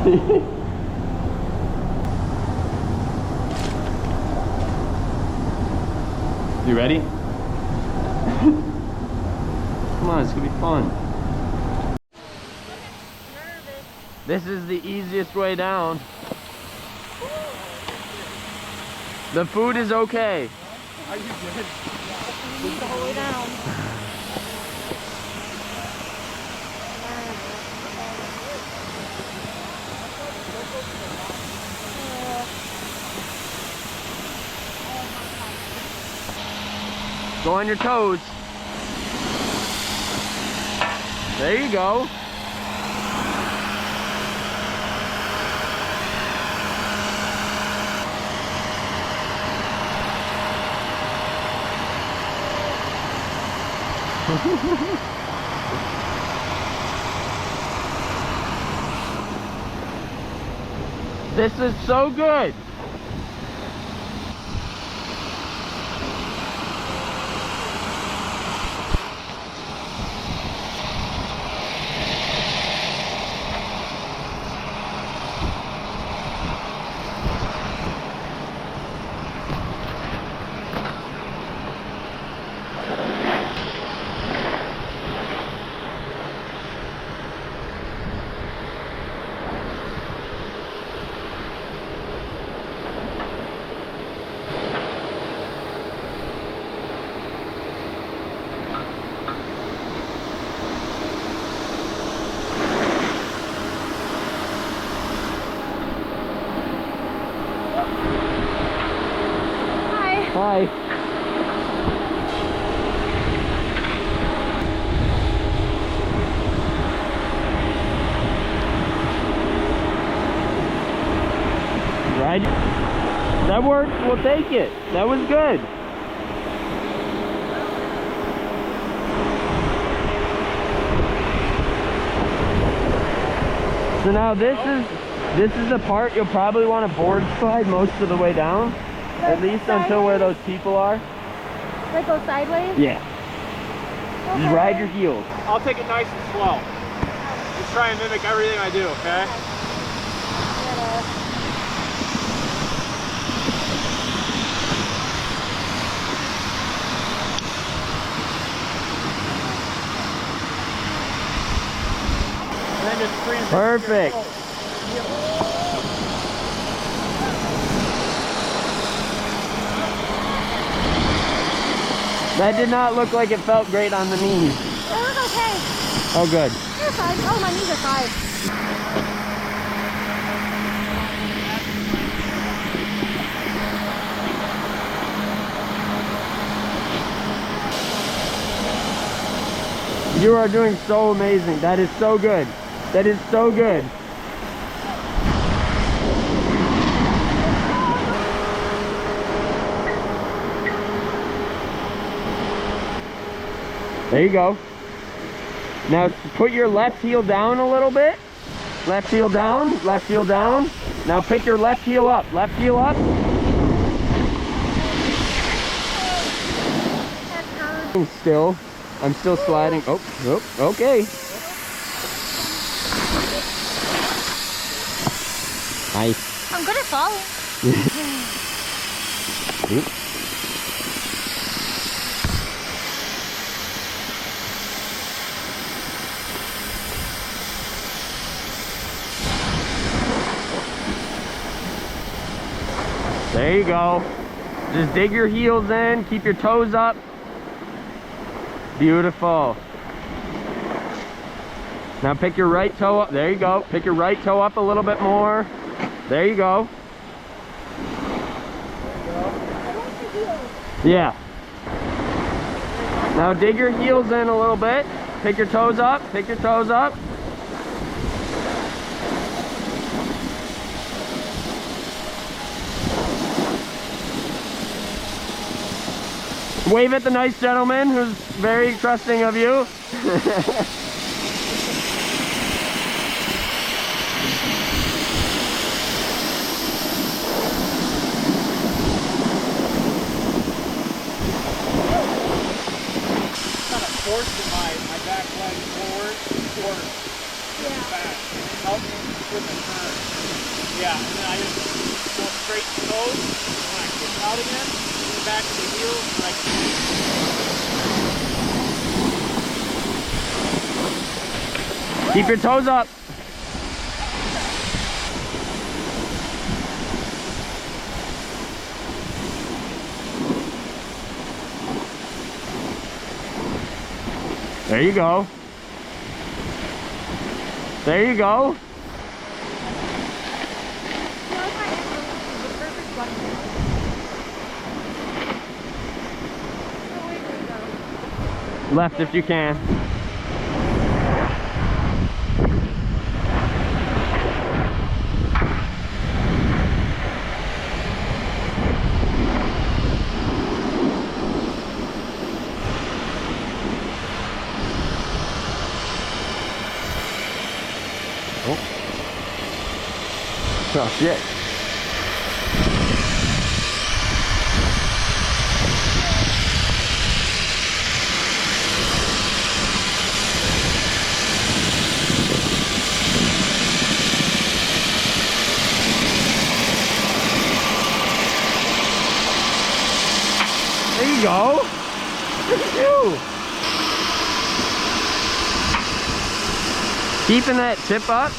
You ready? Come on, it's gonna be fun. This is the easiest way down. The food is okay. Are you good? Eat the whole way down. Go on your toes. There you go. This is so good. Hi. Right? That worked. We'll take it. That was good. So now this is the part you'll probably want to board slide most of the way down. At least until where those people are. Like go sideways? Yeah. Okay. Just ride your heels. I'll take it nice and slow. Just try and mimic everything I do, okay? And then just freeze it. Perfect. That did not look like it felt great on the knees. It was okay. Oh, good. You're fine. Oh, my knees are fine. You are doing so amazing. That is so good. That is so good. There you go. Now put your left heel down a little bit. Left heel down, left heel down. Now pick your left heel up. Left heel up. Still. I'm still sliding. Oh, okay. Nice. I'm good at falling. There you go. Just dig your heels in, keep your toes up. Beautiful. Now pick your right toe up. There you go. Pick your right toe up a little bit more. There you go. Yeah. Now dig your heels in a little bit. Pick your toes up. Pick your toes up. Wave at the nice gentleman who's very trusting of you. Kind of forcing my back leg forward. Yeah. Back. help me with the turn. Yeah, and then I just go straight to toes. When I kick out again, lean back to the heels, and I Keep your toes up. There you go. There you go. Left if you can. Oh shit. There you go. Look at you. Keeping that tip up.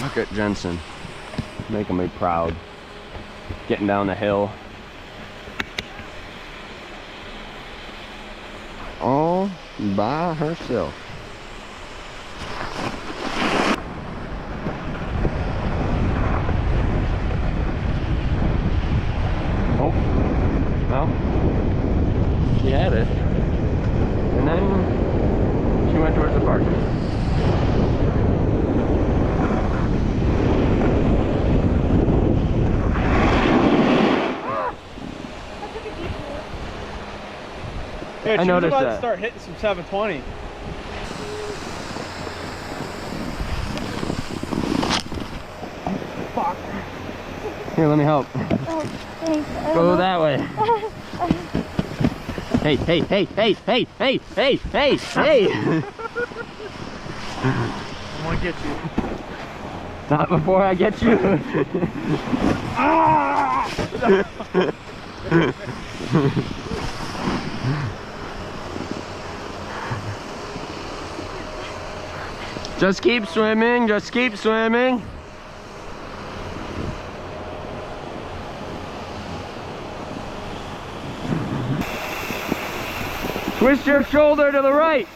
Look at Jensen, making me proud. Getting down the hill. All by herself. Oh, well, she had it. And then she went towards the park. Yeah, I noticed about that. to start hitting some 720. Fuck. Here, let me help. Oh, thanks. Go that way. Hey, hey, hey, hey, hey, hey, hey, hey, hey! I want to get you. Not before I get you. Ah! Just keep swimming, just keep swimming. Twist your shoulder to the right.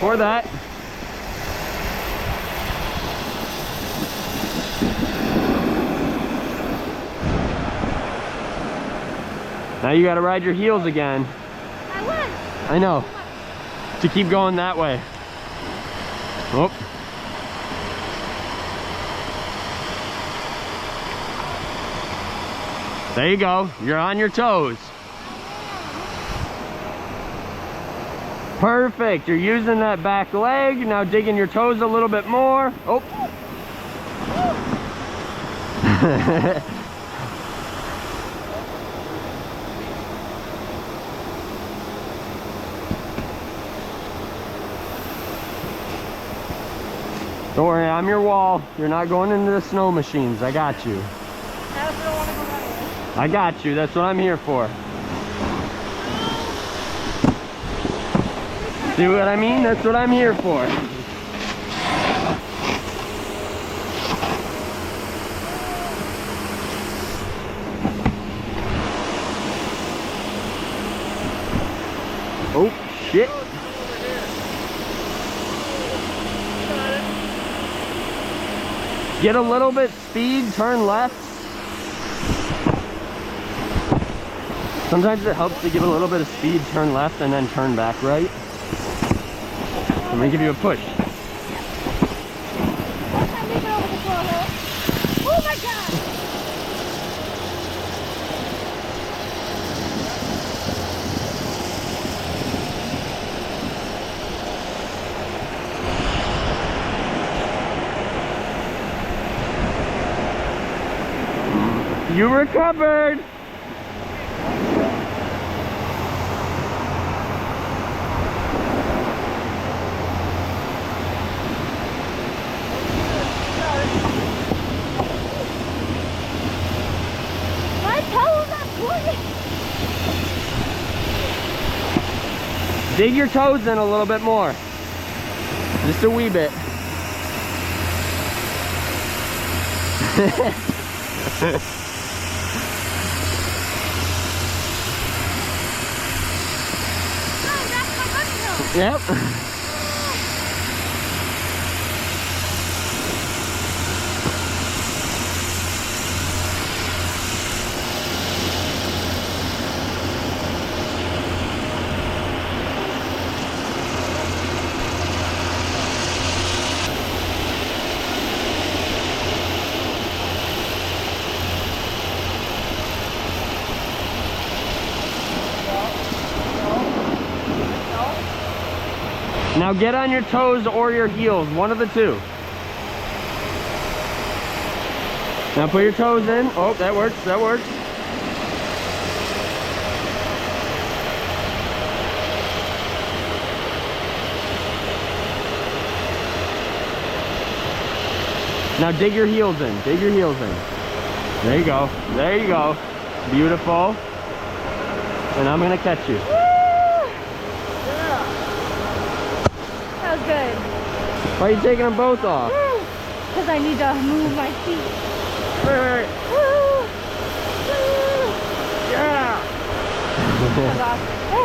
Or that. Now you gotta ride your heels again. I won. I know. To keep going that way. Oh. There you go. You're on your toes. Perfect. You're using that back leg. Now digging your toes a little bit more. Oh. Don't worry, I'm your wall. You're not going into the snow machines. I got you. I got you. That's what I'm here for. See what I mean? That's what I'm here for. Oh, shit. Get a little bit speed, turn left. Sometimes it helps to give a little bit of speed, turn left, and then turn back right. I'm gonna give you a push. my God! You recovered. My toes are pointing. Dig your toes in a little bit more. Just a wee bit. Oh, that's my butt. Yep. Now get on your toes or your heels, one of the two. Now put your toes in. Oh, that works, that works. Now dig your heels in, dig your heels in. There you go, there you go. Beautiful. And I'm gonna catch you. That was good. Why are you taking them both off? Because I need to move my feet. Wait. Woo! Woo! Yeah. That was awesome.